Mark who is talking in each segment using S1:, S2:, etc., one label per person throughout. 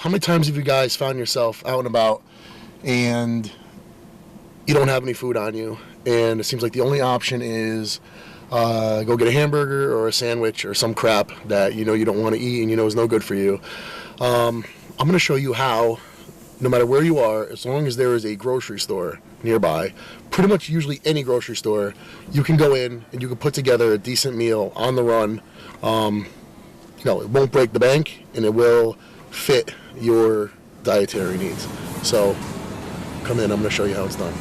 S1: How many times have you guys found yourself out and about and you don't have any food on you, and it seems like the only option is go get a hamburger or a sandwich or some crap that you know you don't want to eat and you know is no good for you? I'm going to show you how, no matter where you are, as long as there is a grocery store nearby, pretty much usually any grocery store, you can go in and you can put together a decent meal on the run. It won't break the bank, and it will fit your dietary needs. So come in, I'm going to show you how it's done.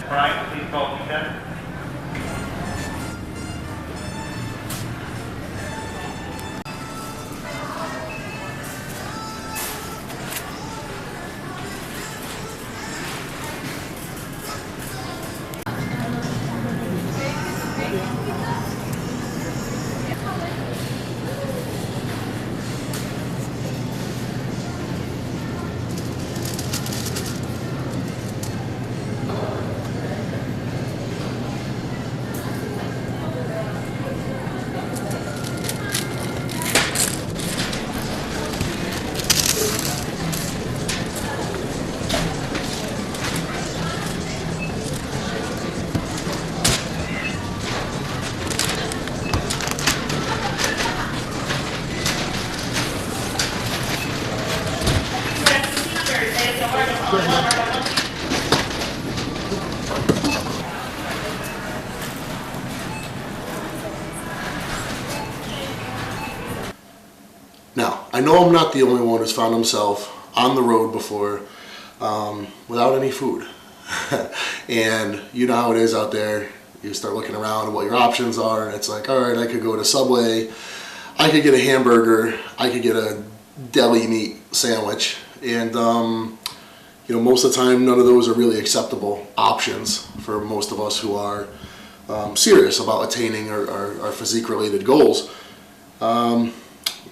S2: Brian, please call Tuna.
S1: Now, I know I'm not the only one who's found himself on the road before without any food. And you know how it is out there. You start looking around at what your options are, and it's like, all right, I could go to Subway, I could get a hamburger, I could get a deli meat sandwich, and most of the time none of those are really acceptable options for most of us who are serious about attaining our physique-related goals.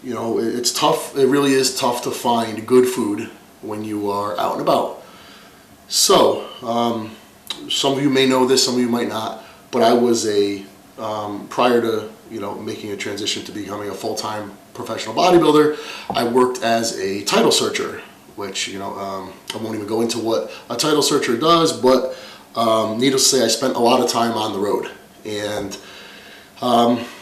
S1: It's tough. It really is tough to find good food when you are out and about. So, some of you may know this, some of you might not, but I was prior to, making a transition to becoming a full-time professional bodybuilder, I worked as a title searcher, which, I won't even go into what a title searcher does, but needless to say, I spent a lot of time on the road. And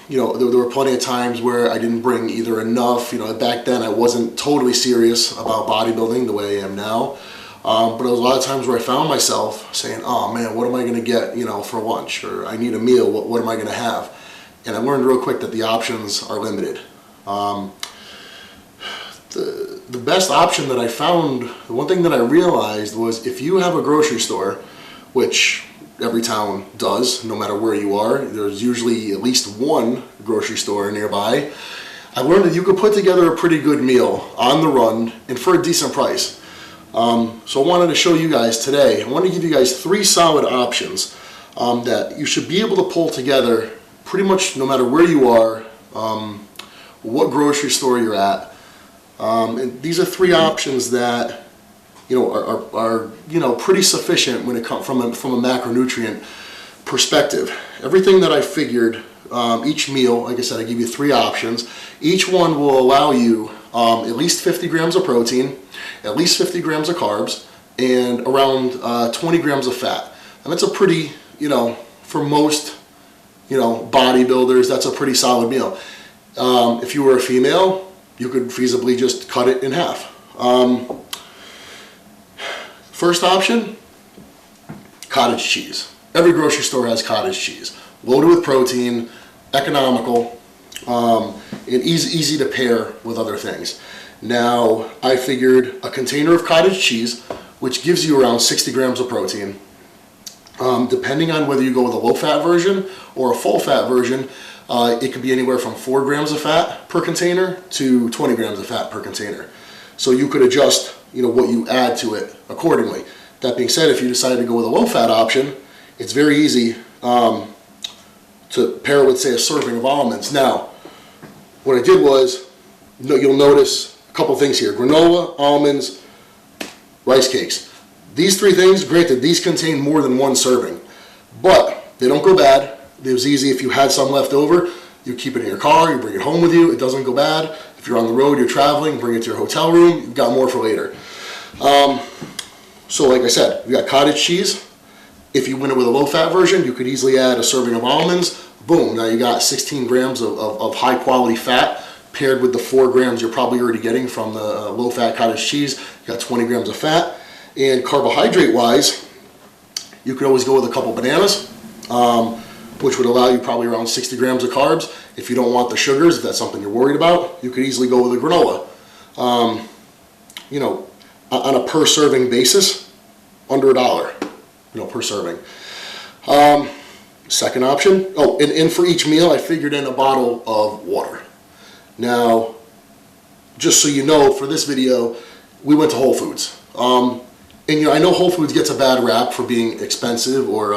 S1: there were plenty of times where I didn't bring either enough. Back then I wasn't totally serious about bodybuilding the way I am now. But there was a lot of times where I found myself saying, oh man, what am I going to get, for lunch? Or I need a meal, what am I going to have? And I learned real quick that the options are limited. The best option that I found, the one thing that I realized was if you have a grocery store, which every town does, no matter where you are, there's usually at least one grocery store nearby, I learned that you could put together a pretty good meal on the run and for a decent price. So I wanted to show you guys today, I want to give you guys 3 solid options that you should be able to pull together pretty much no matter where you are, what grocery store you're at. And these are 3 options that are pretty sufficient when it comes from a macronutrient perspective. Everything that I figured, each meal, like I said, I give you 3 options. Each one will allow you at least 50 grams of protein, at least 50 grams of carbs, and around 20 grams of fat. And that's a pretty, for most, bodybuilders, that's a pretty solid meal. If you were a female, you could feasibly just cut it in half. First option, cottage cheese. Every grocery store has cottage cheese. Loaded with protein, economical, and easy to pair with other things. Now, I figured a container of cottage cheese, which gives you around 60 grams of protein. Depending on whether you go with a low-fat version or a full-fat version, it could be anywhere from 4 grams of fat per container to 20 grams of fat per container. So you could adjust, what you add to it accordingly. That being said, if you decide to go with a low-fat option, it's very easy to pair it with, say, a serving of almonds. Now, what I did was, you'll notice a couple things here. Granola, almonds, rice cakes. These three things, granted, these contain more than one serving, but they don't go bad. It was easy if you had some left over, you keep it in your car, you bring it home with you, it doesn't go bad. If you're on the road, you're traveling, bring it to your hotel room, you've got more for later. So like I said, we got cottage cheese. If you went with a low-fat version, you could easily add a serving of almonds. Boom, now you got 16 grams of high-quality fat paired with the 4 grams you're probably already getting from the low-fat cottage cheese. You got 20 grams of fat. And carbohydrate-wise, you could always go with a couple bananas, which would allow you probably around 60 grams of carbs. If you don't want the sugars, if that's something you're worried about, you could easily go with a granola. You know, on a per serving basis, under $1, you know, per serving. Second option, and for each meal I figured in a bottle of water. Now, just so you know, for this video, we went to Whole Foods. And you know, I know Whole Foods gets a bad rap for being expensive or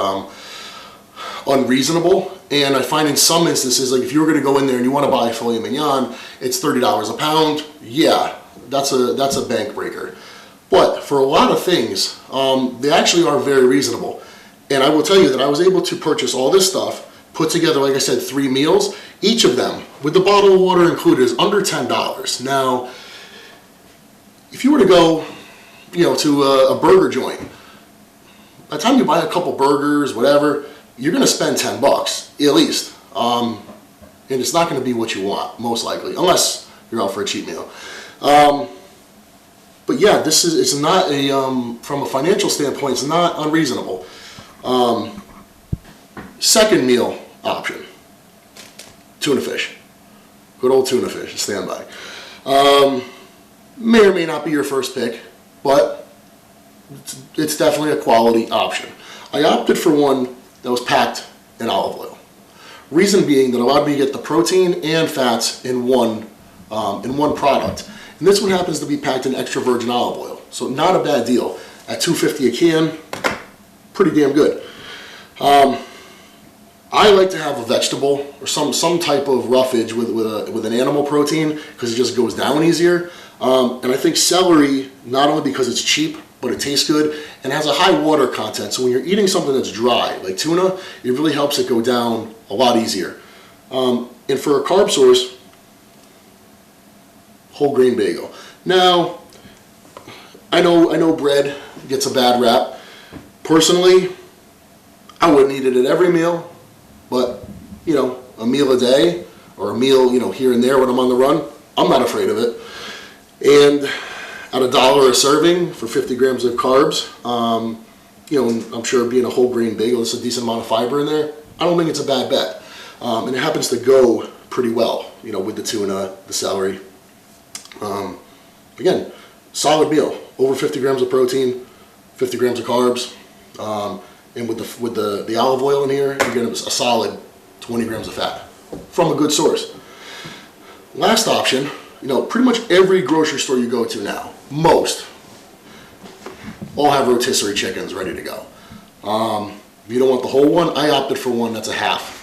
S1: unreasonable, and I find in some instances, like if you were going to go in there and you want to buy a filet mignon, it's $30 a pound. Yeah, that's a bank breaker. But for a lot of things, they actually are very reasonable. And I will tell you that I was able to purchase all this stuff, put together, like I said, 3 meals. Each of them, with the bottle of water included, is under $10. Now, if you were to go, you know, to a burger joint, by the time you buy a couple burgers, whatever, you're going to spend $10 at least. And it's not going to be what you want, most likely, unless you're out for a cheap meal. But yeah, it's not a, from a financial standpoint, it's not unreasonable. Second meal option, tuna fish. Good old tuna fish, standby. May or may not be your first pick, but it's definitely a quality option. I opted for one that was packed in olive oil. Reason being that allowed me to get the protein and fats in one product. And this one happens to be packed in extra virgin olive oil, so not a bad deal. At $2.50 a can, pretty damn good. I like to have a vegetable or some type of roughage with an animal protein because it just goes down easier. And I think celery, not only because it's cheap, but it tastes good and has a high water content. So when you're eating something that's dry, like tuna, it really helps it go down a lot easier. And for a carb source, whole grain bagel. Now, I know bread gets a bad rap. Personally, I wouldn't eat it at every meal, but you know, a meal a day or a meal, you know, here and there when I'm on the run, I'm not afraid of it. And at $1 a serving for 50 grams of carbs, you know, and I'm sure being a whole grain bagel, there's a decent amount of fiber in there. I don't think it's a bad bet. And it happens to go pretty well, you know, with the tuna, the celery. Again, solid meal, over 50 grams of protein, 50 grams of carbs, and with the olive oil in here, you're getting a solid 20 grams of fat from a good source. Last option, you know, pretty much every grocery store you go to now, most, all have rotisserie chickens ready to go. If you don't want the whole one, I opted for one that's a half.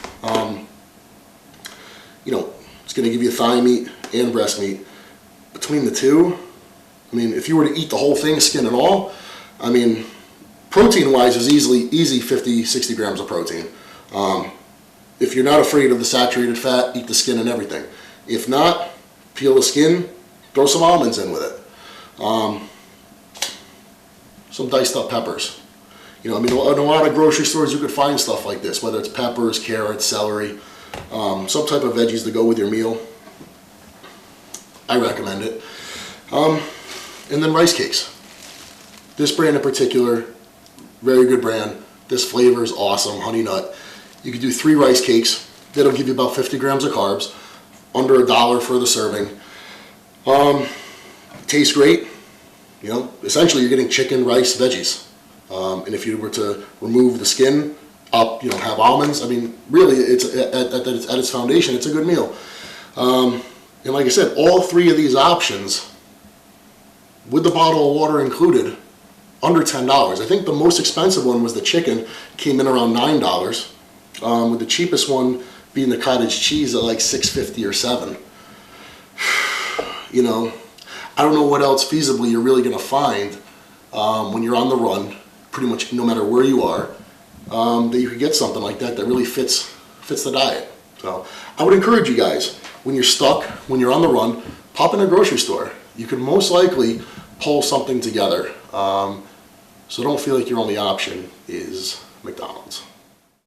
S1: You know, it's going to give you thigh meat and breast meat. Between the two, I mean, if you were to eat the whole thing, skin and all, I mean, protein-wise is easy 50, 60 grams of protein. If you're not afraid of the saturated fat, eat the skin and everything. If not, peel the skin, throw some almonds in with it. Some diced up peppers. You know, I mean, in a lot of grocery stores you could find stuff like this, whether it's peppers, carrots, celery, some type of veggies to go with your meal. I recommend it. And then rice cakes. This brand in particular, very good brand. This flavor is awesome, honey nut. You could do 3 rice cakes. That'll give you about 50 grams of carbs, under $1 for the serving. Tastes great. You know, essentially you're getting chicken, rice, veggies. And if you were to remove the skin, you know, have almonds. I mean, really, it's at its foundation, it's a good meal. And like I said, all 3 of these options, with the bottle of water included, under $10. I think the most expensive one was the chicken, came in around $9, with the cheapest one being the cottage cheese at like $6.50 or $7. You know, I don't know what else feasibly you're really gonna find when you're on the run, pretty much no matter where you are, that you could get something like that that really fits the diet. So I would encourage you guys, when you're stuck, when you're on the run, pop in a grocery store. You can most likely pull something together. So don't feel like your only option is McDonald's.